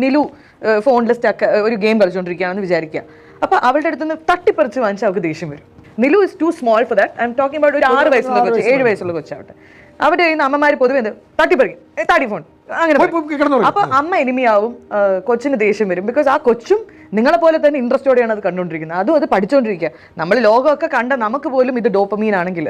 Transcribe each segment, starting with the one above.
നിലു ഫോണിൽ സ്റ്റക്ക് ഒരു ഗെയിം കളിച്ചുകൊണ്ടിരിക്കുകയാണെന്ന് വിചാരിക്കുക. അപ്പോൾ അവളുടെ അടുത്ത് നിന്ന് തട്ടിപ്പറിച്ച് വാങ്ങിച്ചാൽ അവൾക്ക് ദേഷ്യം വരും. Nilu is too small for that. I'm talking about ഒരു 6 വയസ്സുള്ള കൊച്ച്, 7 വയസ്സുള്ള കൊച്ചാവട്ടെ. അവരുടെ കയ്യിൽ നിന്ന് അമ്മമാർ പൊതുവെ എന്ത് തട്ടിപ്പറിക്കും, താടി ഫോൺ അങ്ങനെ. അപ്പൊ അമ്മ എനിമിയാവും, കൊച്ചിന് ദേഷ്യം വരും. ബിക്കോസ് ആ കൊച്ചും നിങ്ങളെ പോലെ തന്നെ ഇൻട്രസ്റ്റോടെയാണ് അത് കണ്ടുകൊണ്ടിരിക്കുന്നത്, അതും അത് പഠിച്ചുകൊണ്ടിരിക്കുക. നമ്മൾ ലോകമൊക്കെ കണ്ട നമുക്ക് പോലും ഇത് ഡോപ്പമീൻ ആണെങ്കിൽ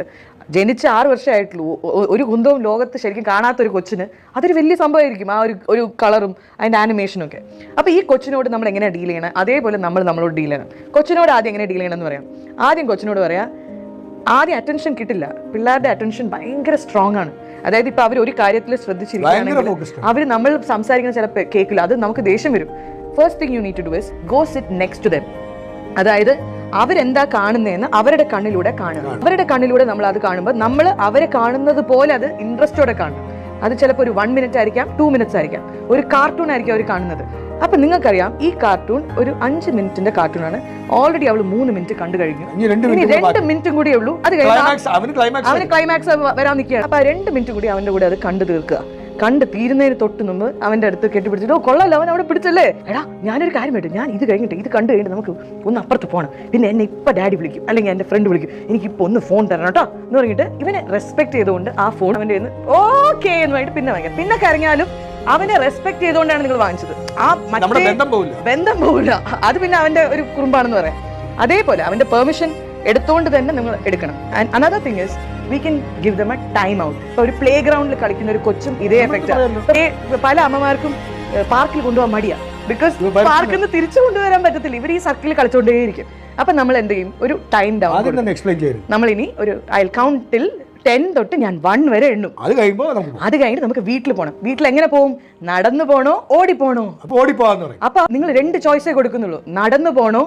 ജനിച്ച 6 വർഷമായിട്ടുള്ളൂ, ഒരു കുന്തവും ലോകത്ത് ശരിക്കും കാണാത്തൊരു കൊച്ചിന് അതൊരു വലിയ സംഭവമായിരിക്കും, ആ ഒരു കളറും അതിൻ്റെ ആനിമേഷനും ഒക്കെ. അപ്പോൾ ഈ കൊച്ചിനോട് നമ്മൾ എങ്ങനെ ഡീൽ ചെയ്യണം, അതേപോലെ നമ്മളോട് ഡീൽ ചെയ്യണം. കൊച്ചിനോട് ആദ്യം എങ്ങനെ ഡീൽ ചെയ്യണം എന്ന് പറയാം. ആദ്യം കൊച്ചിനോട് പറയാം, ആദ്യം അറ്റൻഷൻ കിട്ടില്ല. പിള്ളേരുടെ അറ്റൻഷൻ ഭയങ്കര സ്ട്രോങ് ആണ്. അതായത് ഇപ്പൊ അവർ ഒരു കാര്യത്തിൽ ശ്രദ്ധിച്ചിരിക്കുകയാണെങ്കിൽ അവർ നമ്മൾ സംസാരിക്കുന്ന ചിലപ്പോൾ കേൾക്കില്ല, അത് നമുക്ക് ദേഷ്യം വരും. First thing you need to do is go sit next to them. അതായത് അവരെന്താ കാണുന്നതെന്ന് അവരുടെ കണ്ണിലൂടെ കാണുക. അവരുടെ കണ്ണിലൂടെ നമ്മൾ അത് കാണുമ്പോൾ നമ്മൾ അവരെ കാണുന്നത് പോലെ അത് ഇൻട്രസ്റ്റോടെ കാണണം. അത് ചിലപ്പോൾ ഒരു 1 മിനിറ്റ് ആയിരിക്കാം, 2 മിനിറ്റ്സ് ആയിരിക്കാം. ഒരു കാർട്ടൂൺ ആയിരിക്കും അവർ കാണുന്നത്. അപ്പൊ നിങ്ങൾക്കറിയാം ഈ കാർട്ടൂൺ ഒരു 5 മിനിറ്റിന്റെ കാർട്ടൂണാണ്. ഓൾറെഡി അവള് 3 മിനിറ്റ് കണ്ടു കഴിഞ്ഞു. ഇനി 2 മിനിറ്റും കൂടിയേ ഉള്ളൂ. അത് അവന് ക്ലൈമാക്സ് വരാൻ നിൽക്കുകയാണ്. അപ്പൊ 2 മിനിറ്റ് കൂടി അവന്റെ കൂടെ അത് കണ്ടു തീർക്കുക. കണ്ട് തീരുന്നതിന് തൊട്ട് മുമ്പ് അവന്റെ അടുത്ത് കെട്ടിപ്പിടിച്ചിട്ട്, ഓ കൊള്ളാലോ അവൻ അവിടെ പിടിച്ചല്ലേ, എടാ ഞാനൊരു കാര്യം പറ്റും, ഞാൻ ഇത് കഴിഞ്ഞിട്ട് ഇത് കണ്ടു കഴിഞ്ഞിട്ട് നമുക്ക് ഒന്ന് അപ്പുറത്ത് പോകണം, പിന്നെ എന്നെ ഇപ്പൊ ഡാഡി വിളിക്കും അല്ലെങ്കിൽ എന്റെ ഫ്രണ്ട് വിളിക്കും, എനിക്കിപ്പോൾ ഒന്ന് ഫോൺ തരണം കേട്ടോ എന്ന് പറഞ്ഞിട്ട് ഇവനെ റെസ്പെക്ട് ചെയ്തുകൊണ്ട് ആ ഫോൺ അവന്റെ ഓക്കെ എന്ന് പറഞ്ഞിട്ട് പിന്നെ വാങ്ങിക്കാം. പിന്നെ കരഞ്ഞാലും അവനെ റെസ്പെക്ട് ചെയ്തുകൊണ്ടാണ് നിങ്ങൾ വാങ്ങിച്ചത്. ആ ബന്ധം പോവില്ല. അത് പിന്നെ അവന്റെ ഒരു കുറുമ്പാണെന്ന് പറയാം. അതേപോലെ അവന്റെ പെർമിഷൻ എടുത്തുകൊണ്ട് തന്നെ നിങ്ങൾ എടുക്കണം. And another thing is we can give them a time out. ഇപ്പൊ ഒരു പ്ലേ ഗ്രൗണ്ടിൽ കളിക്കുന്ന ഒരു കൊച്ചും ഇതേ എഫക്റ്റ്. പല അമ്മമാർക്കും പാർക്കിൽ കൊണ്ടുപോകാൻ മടിയാ. ബിക്കോസ് പാർക്കിൽ നിന്ന് തിരിച്ചു കൊണ്ടുവരാൻ പറ്റത്തില്ല, ഇവർ ഈ സർക്കിളിൽ കളിച്ചുകൊണ്ടേയിരിക്കും. അപ്പൊ നമ്മൾ എന്ത് ചെയ്യും, ഒരു ടൈം ഡൗൺ. നമ്മൾ ഇനി ഒരു ഐ കൗണ്ട് ടിൽ 10 തൊട്ട് ഞാൻ 1 വരെ എണ്ണും. അത് കഴിഞ്ഞിട്ട് നമുക്ക് വീട്ടിൽ പോകണം. വീട്ടിൽ എങ്ങനെ പോകും, നടന്നു പോണോ ഓടിപ്പോണോ? അപ്പൊ നിങ്ങൾ 2 ചോയ്സേ കൊടുക്കുന്നുള്ളൂ, നടന്നു പോണോ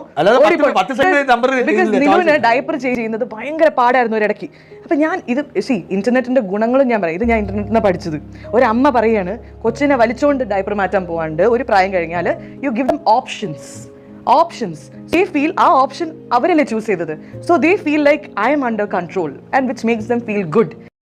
നിലവിന് ഡയപ്പർ ചെയ്യുന്നത് ഭയങ്കര പാടായിരുന്നു ഒരിടയ്ക്ക്. അപ്പൊ ഞാൻ ഇത് ഇന്റർനെറ്റിന്റെ ഗുണങ്ങളും ഞാൻ പറയാം. ഇത് ഞാൻ ഇന്റർനെറ്റിൽ നിന്ന് പഠിച്ചത്. ഒരമ്മ പറയാണ്, കൊച്ചിനെ വലിച്ചുകൊണ്ട് ഡയപ്പർ മാറ്റാൻ പോവാണ്ട് ഒരു പ്രായം കഴിഞ്ഞാൽ you give them options. They feel our option avarelle choose cheythathu, so they feel like I am under control, and which makes them feel good.